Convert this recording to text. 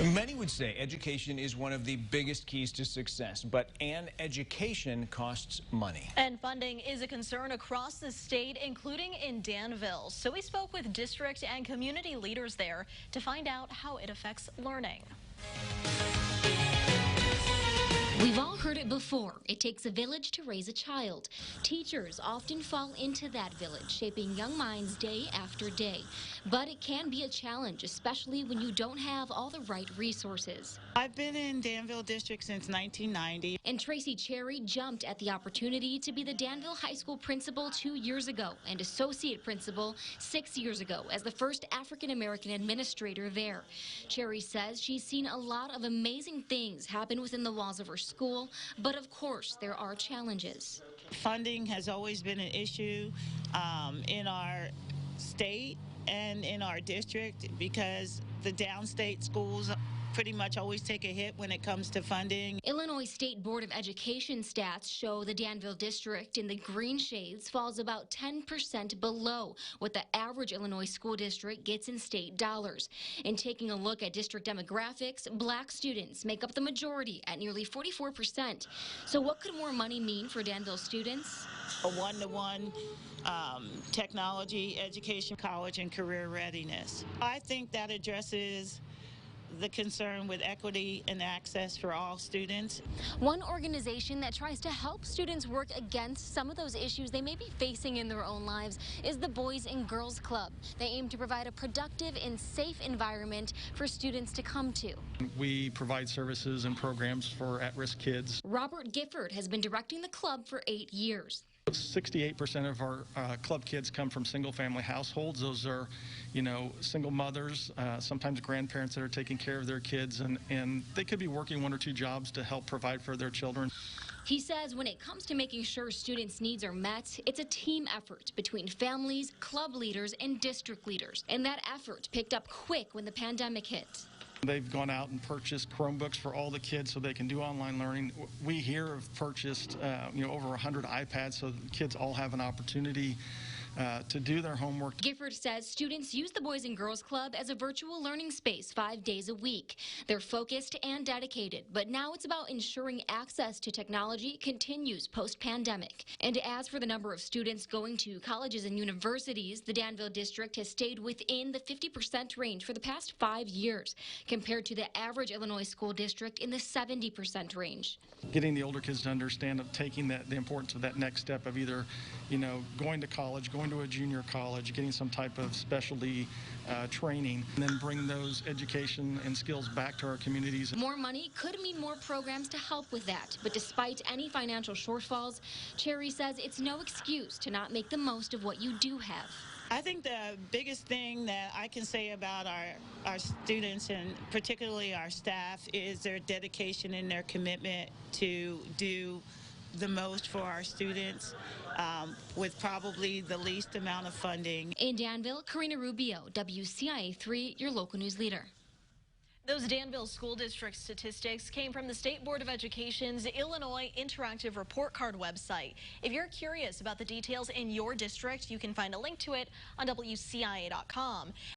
Many would say education is one of the biggest keys to success, but an education costs money. And funding is a concern across the state, including in Danville. So we spoke with district and community leaders there to find out how it affects learning. We've all heard it before. It takes a village to raise a child. Teachers often fall into that village, shaping young minds day after day. But it can be a challenge, especially when you don't have all the right resources. I've been in Danville district since 1990. And Tracy Cherry jumped at the opportunity to be the Danville High School principal 2 years ago and associate principal 6 years ago as the first African-American administrator there. Cherry says she's seen a lot of amazing things happen within the walls of her school, but of course there are challenges. Funding has always been an issue in our state and in our district because the downstate schools pretty much always take a hit when it comes to funding. Illinois State Board of Education stats show the Danville district in the green shades falls about 10% below what the average Illinois school district gets in state dollars. In taking a look at district demographics, black students make up the majority at nearly 44%. So what could more money mean for Danville students? A one-to-one technology, education, college, and career readiness. I think that addresses the concern with equity and access for all students. One organization that tries to help students work against some of those issues they may be facing in their own lives is the Boys and Girls Club. They aim to provide a productive and safe environment for students to come to. We provide services and programs for at-risk kids. Robert Gifford has been directing the club for 8 years. 68% of our club kids come from single-family households. Those are, single mothers, sometimes grandparents that are taking care of their kids, and they could be working 1 or 2 jobs to help provide for their children. He says when it comes to making sure students' needs are met, it's a team effort between families, club leaders, and district leaders. And that effort picked up quick when the pandemic hit. They've gone out and purchased Chromebooks for all the kids so they can do online learning. We here have purchased, over 100 iPads so the kids all have an opportunity to do their homework. Gifford says students use the Boys and Girls Club as a virtual learning space 5 days a week. They're focused and dedicated, but now it's about ensuring access to technology continues post-pandemic. And as for the number of students going to colleges and universities, the Danville district has stayed within the 50% range for the past 5 years, compared to the average Illinois school district in the 70% range. Getting the older kids to understand of taking the importance of that next step of either, going to college, going to a junior college, getting some type of specialty training, and then bring those education and skills back to our communities. More money could mean more programs to help with that, but despite any financial shortfalls, Cherry says it's no excuse to not make the most of what you do have. I think the biggest thing that I can say about our students and particularly our staff is their dedication and their commitment to do the most for our students with probably the least amount of funding. In Danville, Karina Rubio, WCIA3, your local news leader. Those Danville School District statistics came from the State Board of Education's Illinois Interactive Report Card website. If you're curious about the details in your district, you can find a link to it on WCIA.com.